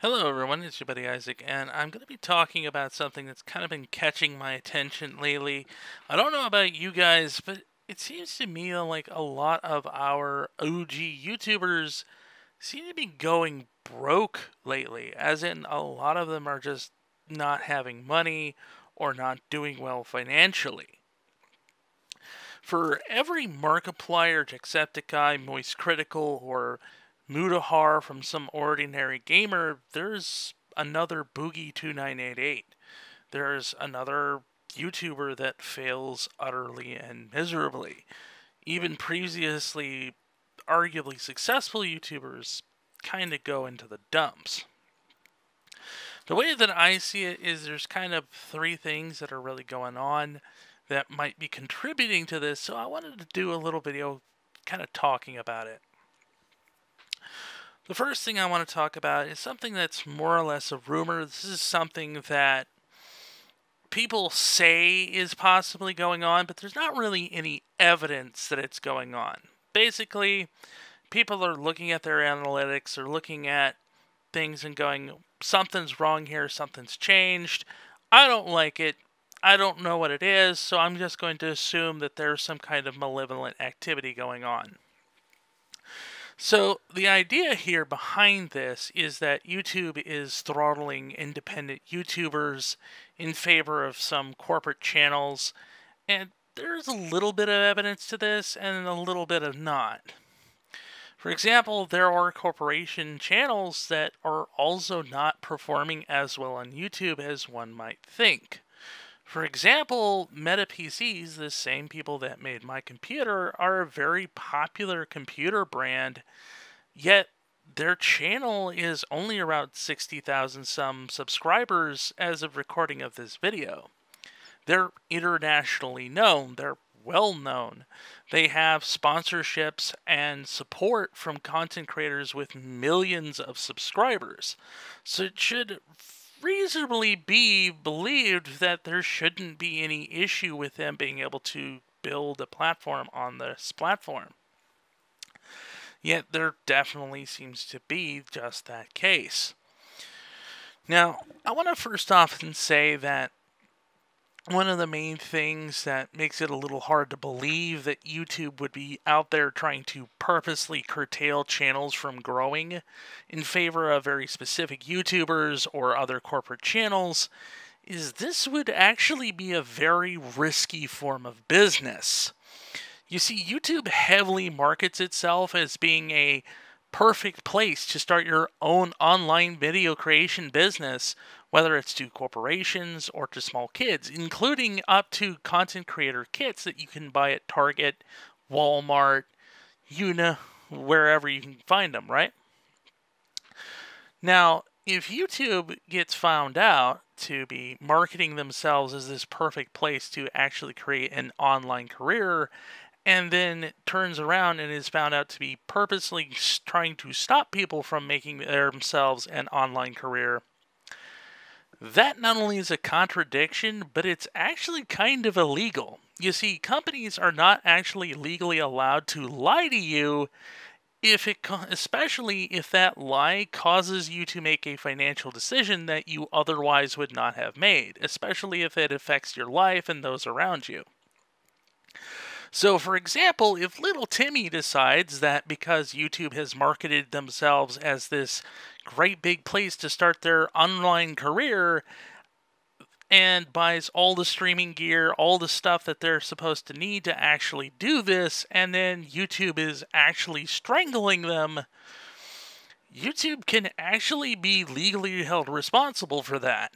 Hello everyone, it's your buddy Isaac, and I'm going to be talking about something that's kind of been catching my attention lately. I don't know about you guys, but it seems to me like a lot of our OG YouTubers seem to be going broke lately, as in a lot of them are just not having money or not doing well financially. For every Markiplier, Jacksepticeye, Moist Critical, or Mutahar from some ordinary gamer, there's another Boogie2988. There's another YouTuber that fails utterly and miserably. Even previously arguably successful YouTubers kind of go into the dumps. The way that I see it is there's kind of three things that are really going on that might be contributing to this, so I wanted to do a little video kind of talking about it. The first thing I want to talk about is something that's more or less a rumor. This is something that people say is possibly going on, but there's not really any evidence that it's going on. Basically, people are looking at their analytics, or looking at things and going, something's wrong here, something's changed. I don't like it. I don't know what it is, so I'm just going to assume that there's some kind of malevolent activity going on. So the idea here behind this is that YouTube is throttling independent YouTubers in favor of some corporate channels, and there's a little bit of evidence to this and a little bit of not. For example, there are corporation channels that are also not performing as well on YouTube as one might think. For example, Meta PCs, the same people that made my computer, are a very popular computer brand, yet their channel is only around 60,000 some subscribers as of recording of this video. They're internationally known, they're well known. They have sponsorships and support from content creators with millions of subscribers. So it should reasonably be believed that there shouldn't be any issue with them being able to build a platform on this platform. Yet there definitely seems to be just that case. Now, I want to first off and say that one of the main things that makes it a little hard to believe that YouTube would be out there trying to purposely curtail channels from growing in favor of very specific YouTubers or other corporate channels is this would actually be a very risky form of business. You see, YouTube heavily markets itself as being a perfect place to start your own online video creation business, whether it's to corporations or to small kids, including up to content creator kits that you can buy at Target, Walmart, wherever you can find them, right? Now, if YouTube gets found out to be marketing themselves as this perfect place to actually create an online career, and then turns around and is found out to be purposely trying to stop people from making themselves an online career, that not only is a contradiction, but it's actually kind of illegal. You see, companies are not actually legally allowed to lie to you especially if that lie causes you to make a financial decision that you otherwise would not have made, especially if it affects your life and those around you. So, for example, if little Timmy decides that because YouTube has marketed themselves as this great big place to start their online career and buys all the streaming gear, all the stuff that they're supposed to need to actually do this, and then YouTube is actually strangling them, YouTube can actually be legally held responsible for that.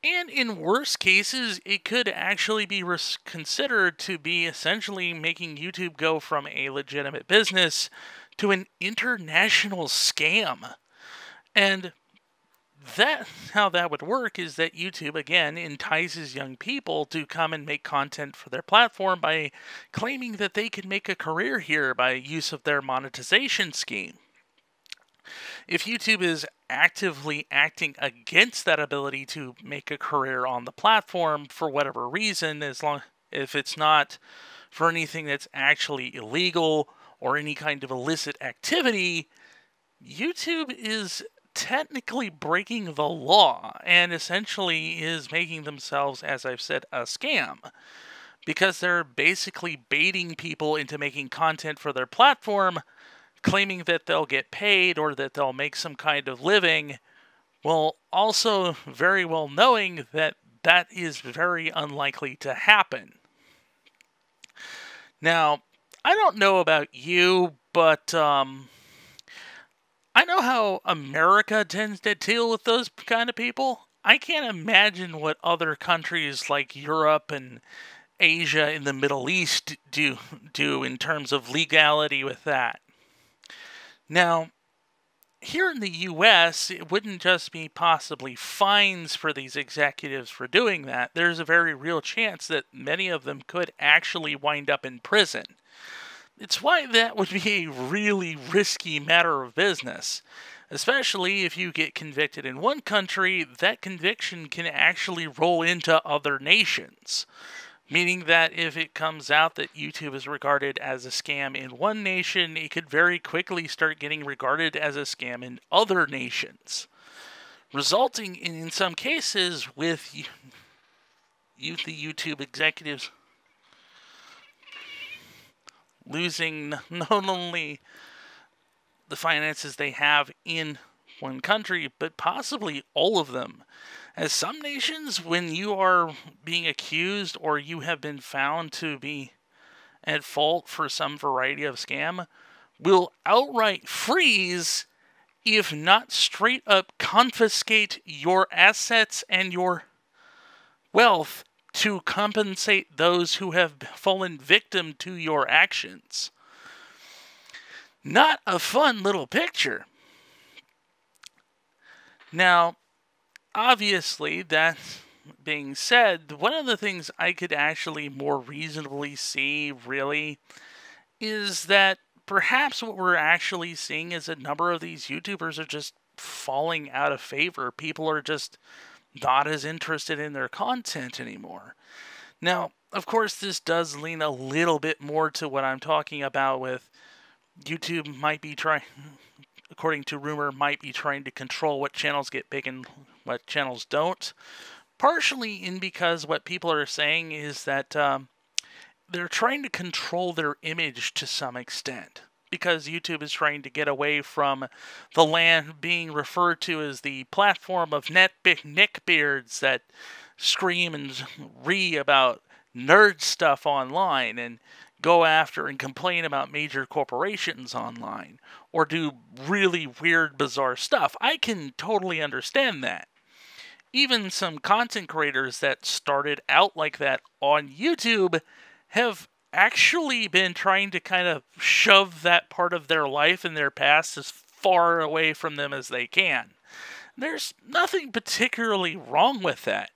And in worst cases, it could actually be considered to be essentially making YouTube go from a legitimate business to an international scam. And how that would work is that YouTube, again, entices young people to come and make content for their platform by claiming that they can make a career here by use of their monetization scheme. If YouTube is actively acting against that ability to make a career on the platform for whatever reason, if it's not for anything that's actually illegal or any kind of illicit activity, YouTube is technically breaking the law and essentially is making themselves, as I've said, a scam. Because they're basically baiting people into making content for their platform, claiming that they'll get paid or that they'll make some kind of living, while also very well knowing that that is very unlikely to happen. Now, I don't know about you, but I know how America tends to deal with those kind of people. I can't imagine what other countries like Europe and Asia and the Middle East do in terms of legality with that. Now, here in the US, it wouldn't just be possibly fines for these executives for doing that. There's a very real chance that many of them could actually wind up in prison. It's why that would be a really risky matter of business. Especially if you get convicted in one country, that conviction can actually roll into other nations. Meaning that if it comes out that YouTube is regarded as a scam in one nation, it could very quickly start getting regarded as a scam in other nations. Resulting in some cases, with the YouTube executives losing not only the finances they have in one country, but possibly all of them. As some nations, when you are being accused or you have been found to be at fault for some variety of scam, will outright freeze, if not straight up confiscate your assets and your wealth to compensate those who have fallen victim to your actions. Not a fun little picture. Now, obviously, that being said, one of the things I could actually more reasonably see, really, is that perhaps what we're actually seeing is a number of these YouTubers are just falling out of favor. People are just not as interested in their content anymore. Now, of course, this does lean a little bit more to what I'm talking about with YouTube might be trying, according to rumor, might be trying to control what channels get big and what channels don't. Partially in because what people are saying is that they're trying to control their image to some extent. Because YouTube is trying to get away from the land being referred to as the platform of neckbeards that scream and ree about nerd stuff online and go after and complain about major corporations online or do really weird, bizarre stuff. I can totally understand that. Even some content creators that started out like that on YouTube have actually been trying to kind of shove that part of their life and their past as far away from them as they can. There's nothing particularly wrong with that.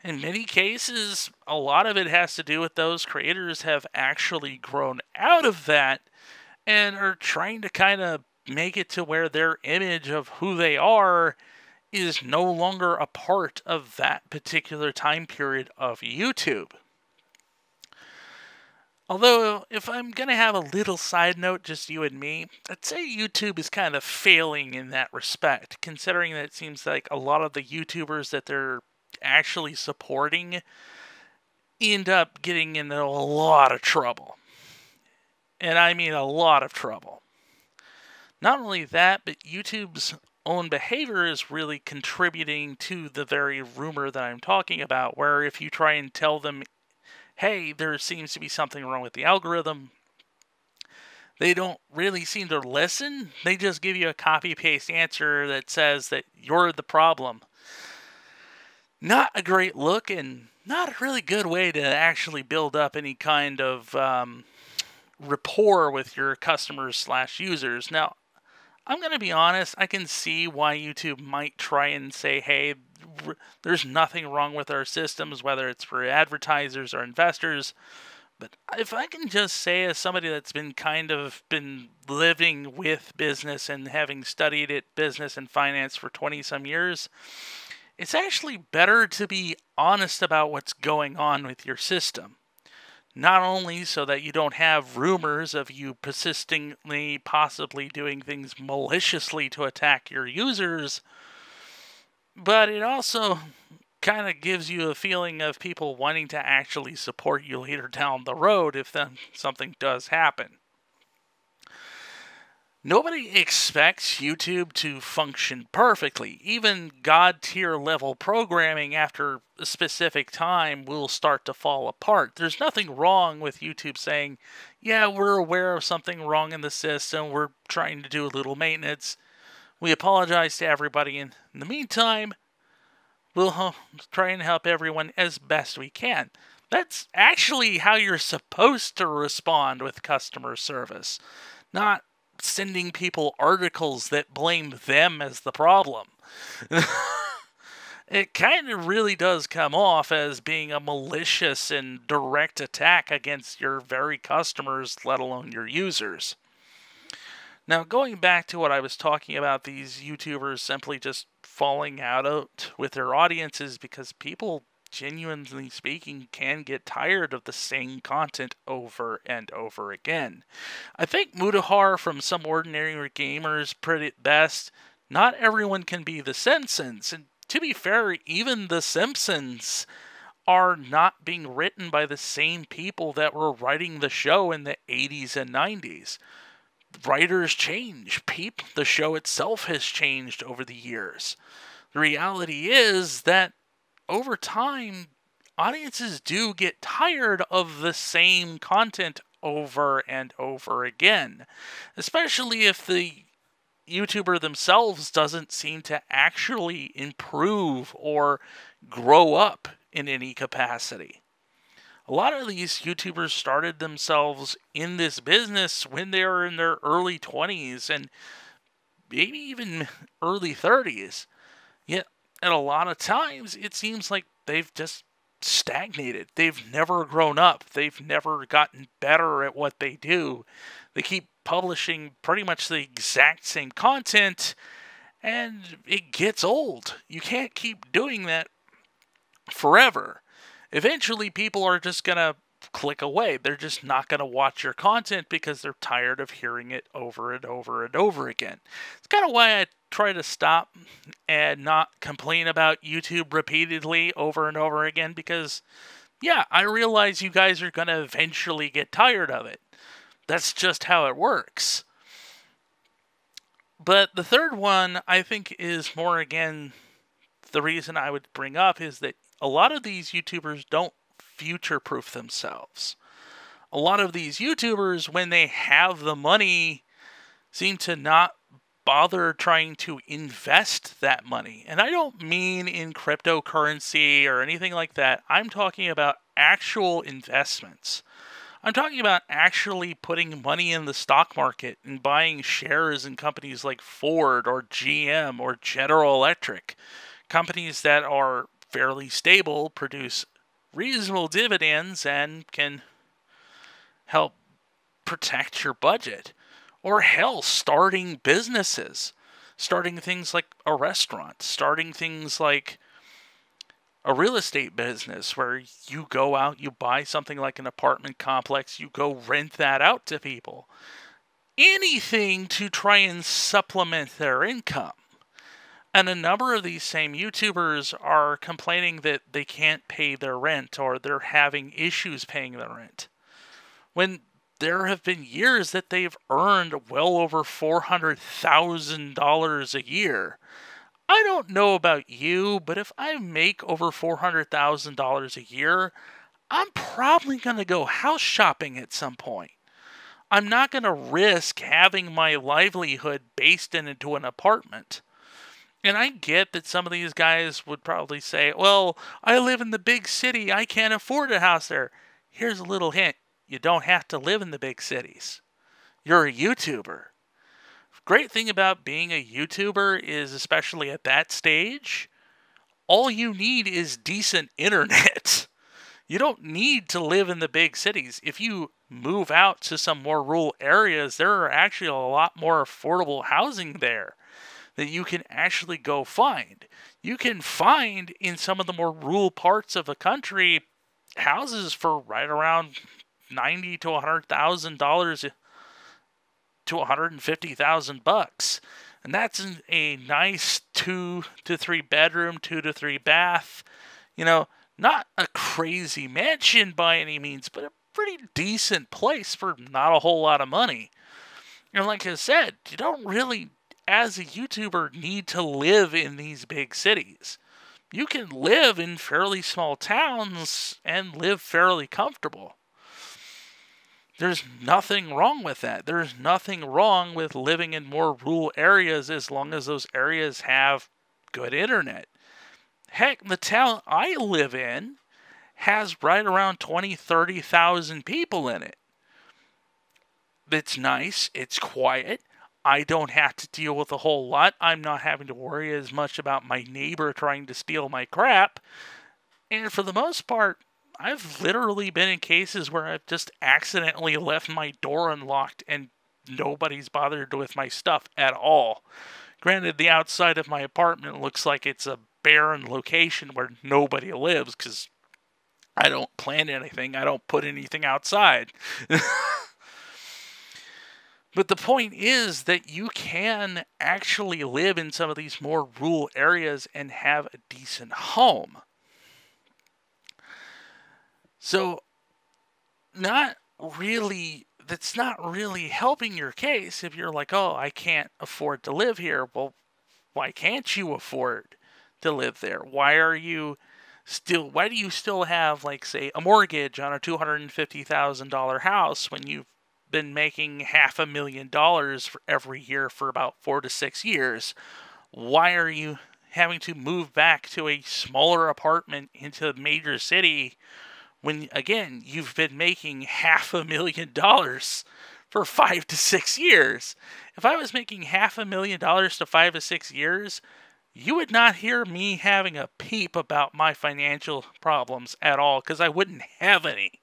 In many cases, a lot of it has to do with those creators have actually grown out of that and are trying to kind of make it to where their image of who they are is no longer a part of that particular time period of YouTube. Although, if I'm going to have a little side note, just you and me, I'd say YouTube is kind of failing in that respect, considering that it seems like a lot of the YouTubers that they're actually supporting end up getting into a lot of trouble. And I mean a lot of trouble. Not only that, but YouTube's own behavior is really contributing to the very rumor that I'm talking about, where if you try and tell them, hey, there seems to be something wrong with the algorithm, they don't really seem to listen. They just give you a copy-paste answer that says that you're the problem. Not a great look and not a really good way to actually build up any kind of rapport with your customers / users. Now, I'm going to be honest, I can see why YouTube might try and say, hey, there's nothing wrong with our systems, whether it's for advertisers or investors. But if I can just say, as somebody that's been living with business and having studied it, business and finance for 20-some years, it's actually better to be honest about what's going on with your system. Not only so that you don't have rumors of you persistently possibly doing things maliciously to attack your users, but it also kind of gives you a feeling of people wanting to actually support you later down the road if then something does happen. Nobody expects YouTube to function perfectly. Even God-tier level programming after a specific time will start to fall apart. There's nothing wrong with YouTube saying, yeah, we're aware of something wrong in the system, we're trying to do a little maintenance. We apologize to everybody. In the meantime, we'll try and help everyone as best we can. That's actually how you're supposed to respond with customer service, not sending people articles that blame them as the problem. It kind of really does come off as being a malicious and direct attack against your very customers, let alone your users. Now, going back to what I was talking about, these YouTubers simply just falling out with their audiences because people, genuinely speaking, can get tired of the same content over and over again. I think Mutahar from Some Ordinary Gamers put it best. Not everyone can be The Simpsons, and to be fair, even The Simpsons are not being written by the same people that were writing the show in the 80s and 90s. Writers change. The show itself has changed over the years. The reality is that over time, audiences do get tired of the same content over and over again, especially if the YouTuber themselves doesn't seem to actually improve or grow up in any capacity. A lot of these YouTubers started themselves in this business when they were in their early 20s and maybe even early 30s. Yet, at a lot of times, it seems like they've just stagnated. They've never grown up. They've never gotten better at what they do. They keep publishing pretty much the exact same content, and it gets old. You can't keep doing that forever. Eventually, people are just going to click away. They're just not going to watch your content because they're tired of hearing it over and over and over again. It's kind of why I try to stop and not complain about YouTube repeatedly over and over again because, yeah, I realize you guys are going to eventually get tired of it. That's just how it works. But the third one, I think, is more, again, the reason I would bring up is that a lot of these YouTubers don't future-proof themselves. A lot of these YouTubers, when they have the money, seem to not bother trying to invest that money. And I don't mean in cryptocurrency or anything like that. I'm talking about actual investments. I'm talking about actually putting money in the stock market and buying shares in companies like Ford or GM or General Electric. Companies that are fairly stable, produce reasonable dividends, and can help protect your budget. Or hell, starting businesses. Starting things like a restaurant. Starting things like a real estate business where you go out, you buy something like an apartment complex, you go rent that out to people. Anything to try and supplement their income. And a number of these same YouTubers are complaining that they can't pay their rent or they're having issues paying their rent. When there have been years that they've earned well over $400,000 a year. I don't know about you, but if I make over $400,000 a year, I'm probably going to go house shopping at some point. I'm not going to risk having my livelihood based into an apartment. And I get that some of these guys would probably say, well, I live in the big city, I can't afford a house there. Here's a little hint. You don't have to live in the big cities. You're a YouTuber. Great thing about being a YouTuber is, especially at that stage, all you need is decent internet. You don't need to live in the big cities. If you move out to some more rural areas, there are actually a lot more affordable housing there that you can actually go find. You can find in some of the more rural parts of the country houses for right around $90 to $100,000 to $150,000, and that's in a nice 2 to 3 bedroom, 2 to 3 bath. Not a crazy mansion by any means, but a pretty decent place for not a whole lot of money. And like I said, you don't really, as a YouTuber, need to live in these big cities. You can live in fairly small towns and live fairly comfortable. There's nothing wrong with that. There's nothing wrong with living in more rural areas as long as those areas have good internet. Heck, the town I live in has right around 20,000, 30,000 people in it. It's nice. It's quiet. I don't have to deal with a whole lot. I'm not having to worry as much about my neighbor trying to steal my crap. And for the most part, I've literally been in cases where I've just accidentally left my door unlocked and nobody's bothered with my stuff at all. Granted, the outside of my apartment looks like it's a barren location where nobody lives because I don't plant anything. I don't put anything outside. But the point is that you can actually live in some of these more rural areas and have a decent home. So, that's not really helping your case if you're like, oh, I can't afford to live here. Well, why can't you afford to live there? Why do you still have, like, say, a mortgage on a $250,000 house when you've been making $500,000 for every year for about 4 to 6 years? Why are you having to move back to a smaller apartment into a major city when, again, you've been making $500,000 for 5 to 6 years? If I was making $500,000 to 5 to 6 years, you would not hear me having a peep about my financial problems at all, because I wouldn't have any.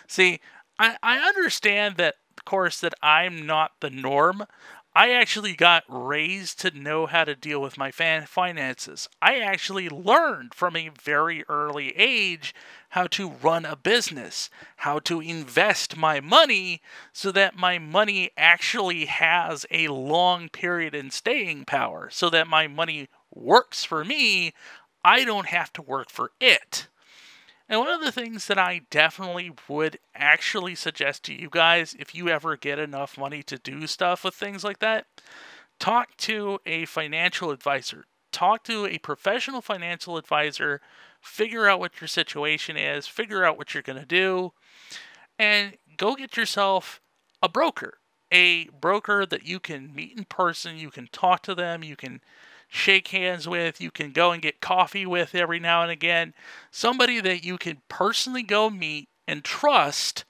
See, I understand that, of course, that I'm not the norm. I actually got raised to know how to deal with my finances. I actually learned from a very early age how to run a business, how to invest my money so that my money actually has a long period in staying power, so that my money works for me. I don't have to work for it. And one of the things that I definitely would actually suggest to you guys, if you ever get enough money to do stuff with things like that, talk to a financial advisor. Talk to a professional financial advisor. Figure out what your situation is. Figure out what you're going to do. And go get yourself a broker. A broker that you can meet in person. You can talk to them. You can shake hands with, you can go and get coffee with every now and again. Somebody that you can personally go meet and trust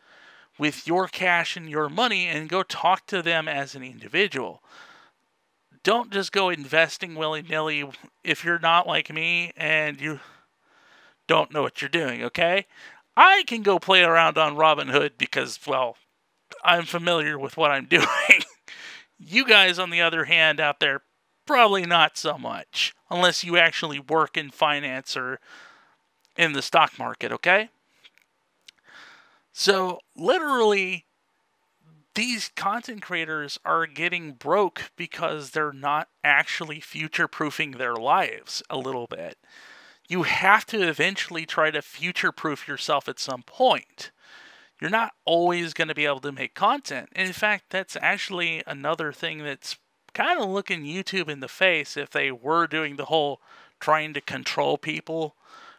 with your cash and your money, and go talk to them as an individual. Don't just go investing willy-nilly if you're not like me and you don't know what you're doing, okay? I can go play around on Robinhood because, well, I'm familiar with what I'm doing. You guys, on the other hand, out there, probably not so much, unless you actually work in finance or in the stock market, okay? So, literally, these content creators are getting broke because they're not actually future-proofing their lives a little bit. You have to eventually try to future-proof yourself at some point. You're not always going to be able to make content. And in fact, that's actually another thing that's kind of looking YouTube in the face if they were doing the whole trying to control people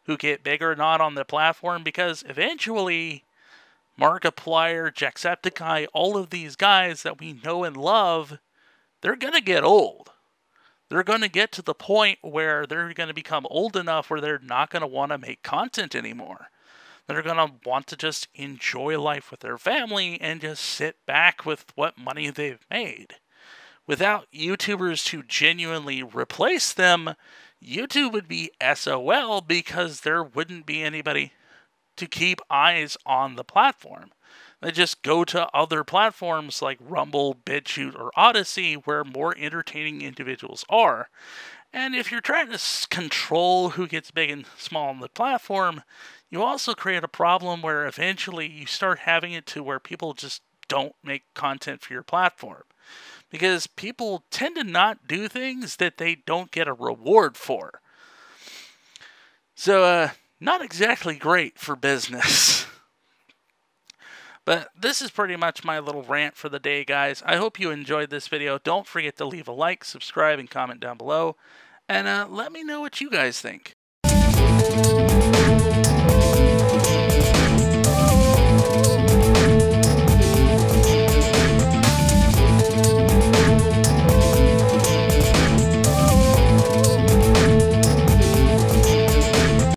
who get big or not on the platform, because eventually Markiplier, Jacksepticeye, all of these guys that we know and love, they're going to get old. They're going to get to the point where they're going to become old enough where they're not going to want to make content anymore. They're going to want to just enjoy life with their family and just sit back with what money they've made. Without YouTubers to genuinely replace them, YouTube would be SOL because there wouldn't be anybody to keep eyes on the platform. They just go to other platforms like Rumble, BitChute, or Odyssey, where more entertaining individuals are. And if you're trying to control who gets big and small on the platform, you also create a problem where eventually you start having it to where people just don't make content for your platform. Because people tend to not do things that they don't get a reward for. So, not exactly great for business. But this is pretty much my little rant for the day, guys. I hope you enjoyed this video. Don't forget to leave a like, subscribe, and comment down below. And let me know what you guys think.